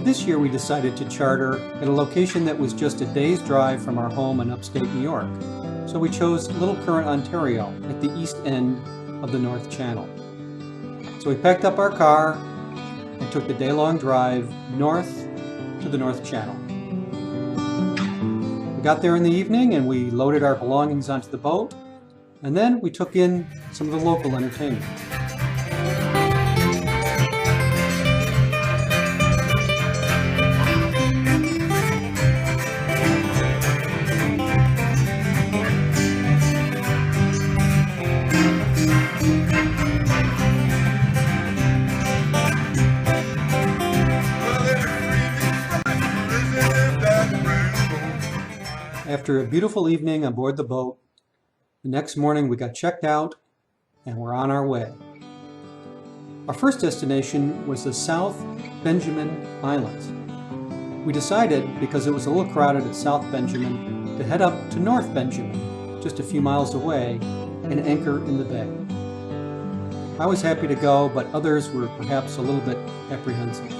This year we decided to charter at a location that was just a day's drive from our home in upstate New York. So we chose Little Current, Ontario, at the east end of the North Channel. So we packed up our car and took the day-long drive north to the North Channel. We got there in the evening and we loaded our belongings onto the boat, and then we took in some of the local entertainment. After a beautiful evening on board the boat, the next morning we got checked out and we're on our way. Our first destination was the South Benjamin Islands. We decided, because it was a little crowded at South Benjamin, to head up to North Benjamin, just a few miles away, and anchor in the bay. I was happy to go, but others were perhaps a little bit apprehensive.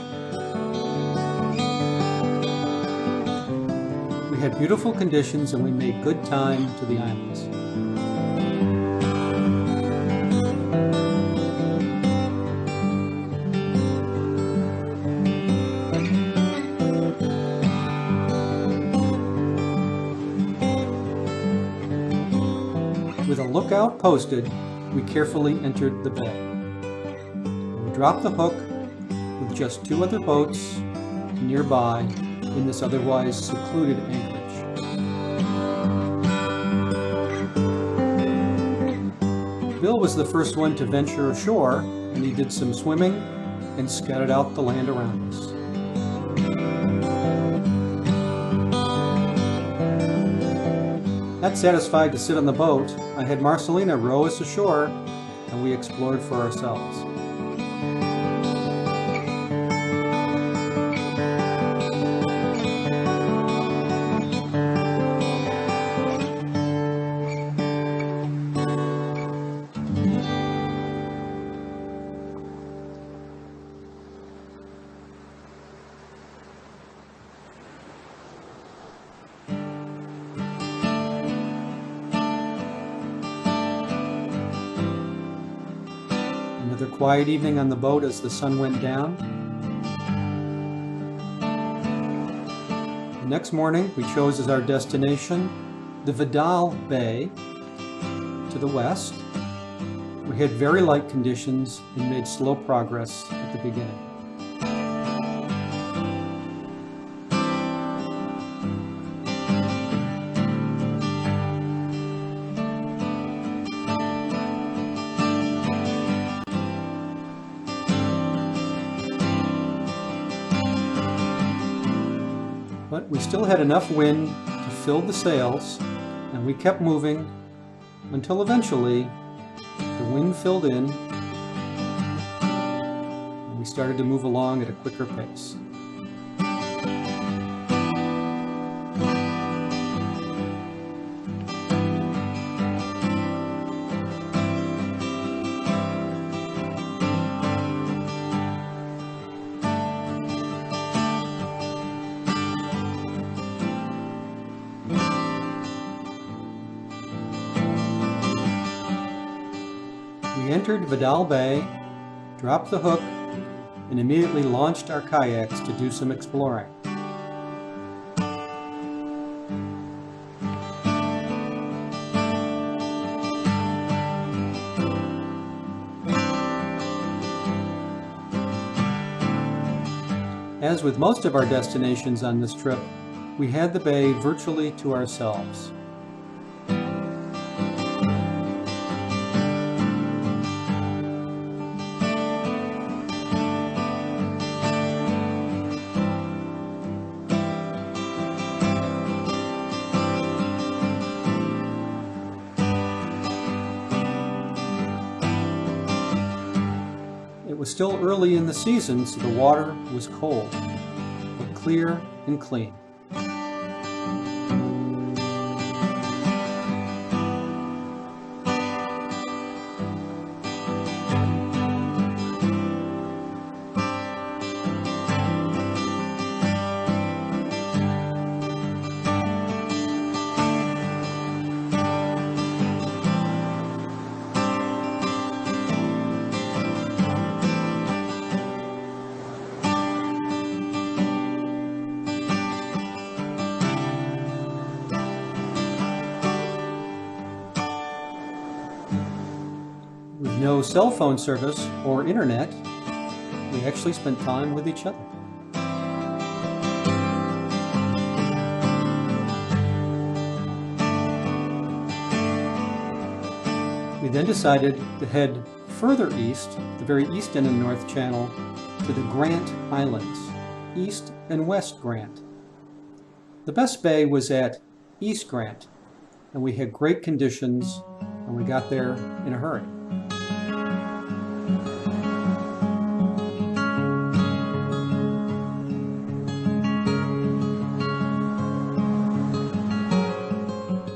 We had beautiful conditions and we made good time to the islands. With a lookout posted, we carefully entered the bay. We dropped the hook with just 2 other boats nearby in this otherwise secluded anchorage. Bill was the first one to venture ashore, and he did some swimming and scouted out the land around us. Not satisfied to sit on the boat, I had Marcelina row us ashore, and we explored for ourselves. Another quiet evening on the boat as the sun went down. The next morning we chose as our destination the Vidal Bay to the west. We had very light conditions and made slow progress at the beginning. But we still had enough wind to fill the sails, and we kept moving until eventually the wind filled in and we started to move along at a quicker pace. We entered Vidal Bay, dropped the hook, and immediately launched our kayaks to do some exploring. As with most of our destinations on this trip, we had the bay virtually to ourselves. It was still early in the season, so the water was cold, but clear and clean. no cell phone service or internet, we actually spent time with each other. We then decided to head further east, the very east end of the North Channel, to the Grant Islands, East and West Grant. The best bay was at East Grant, and we had great conditions, and we got there in a hurry.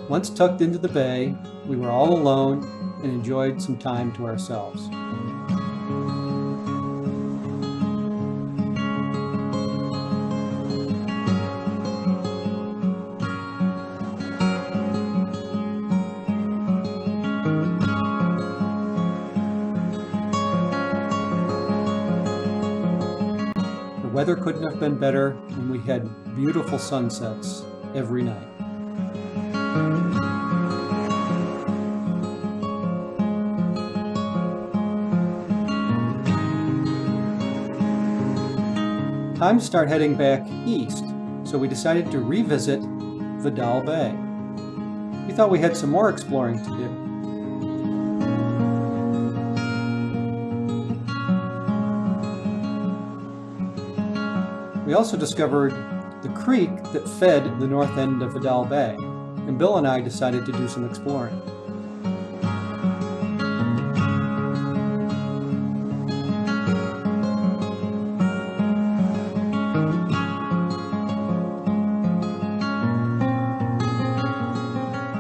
Once tucked into the bay, we were all alone and enjoyed some time to ourselves. The weather couldn't have been better, and we had beautiful sunsets every night. Time to start heading back east, so we decided to revisit Vidal Bay. We thought we had some more exploring to do. We also discovered the creek that fed the north end of Vidal Bay, and Bill and I decided to do some exploring.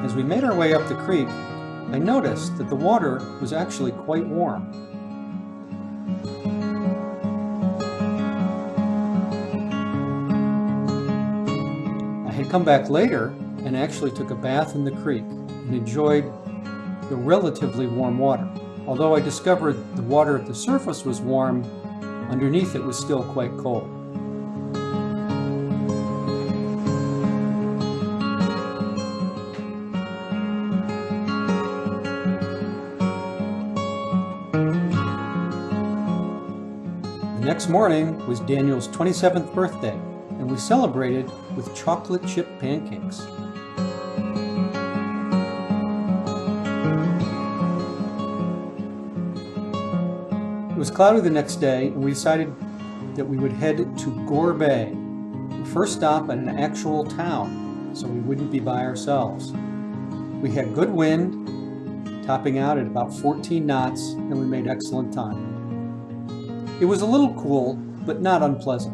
As we made our way up the creek, I noticed that the water was actually quite warm. I had come back later and actually took a bath in the creek and enjoyed the relatively warm water. Although I discovered the water at the surface was warm, underneath it was still quite cold. The next morning was Daniel's 27th birthday, and we celebrated with chocolate chip pancakes. It was cloudy the next day, and we decided that we would head to Gore Bay, the first stop at an actual town, so we wouldn't be by ourselves. We had good wind, topping out at about 14 knots, and we made excellent time. It was a little cool, but not unpleasant.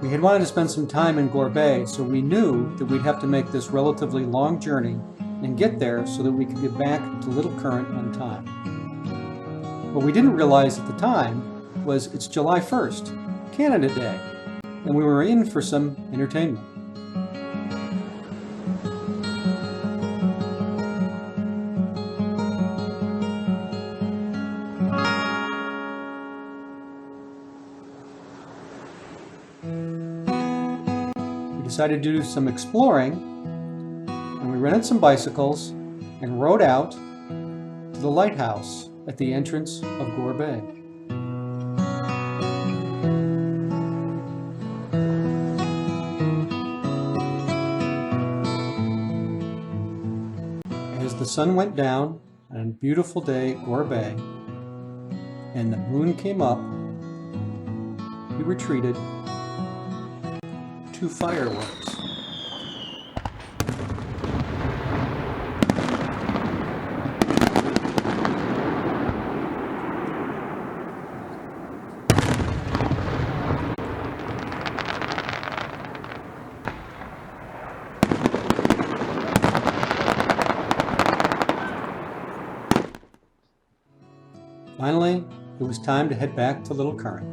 We had wanted to spend some time in Gore Bay, so we knew that we'd have to make this relatively long journey and get there so that we could get back to Little Current on time. What we didn't realize at the time was it's July 1st, Canada Day, and we were in for some entertainment. We decided to do some exploring, and we rented some bicycles and rode out to the lighthouse at the entrance of Gore Bay. As the sun went down on a beautiful day at Gore Bay and the moon came up, we were treated to fireworks. Finally, it was time to head back to Little Current.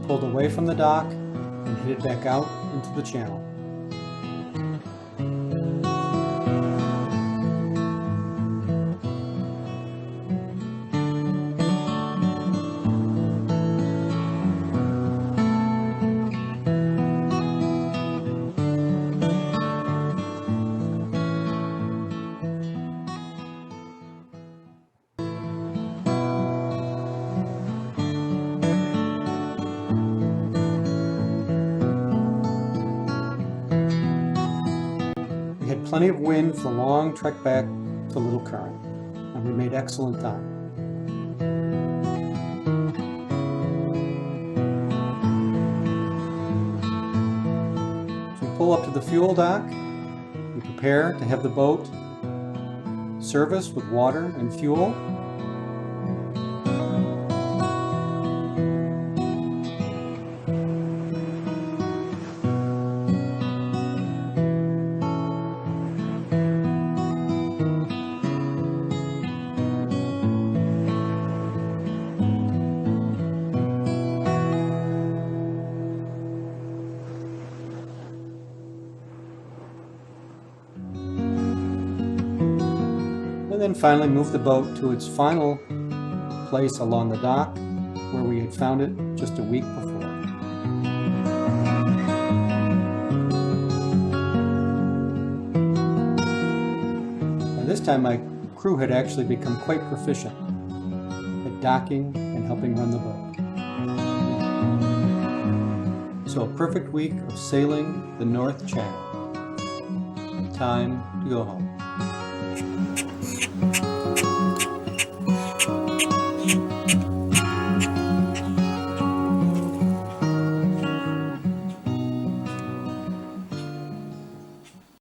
We pulled away from the dock and headed back out into the channel. plenty of wind for the long trek back to Little Current, and we made excellent time. As we pull up to the fuel dock, we prepare to have the boat serviced with water and fuel. And then finally move the boat to its final place along the dock where we had found it just a week before. By this time my crew had actually become quite proficient at docking and helping run the boat. So a perfect week of sailing the North Channel. Time to go home.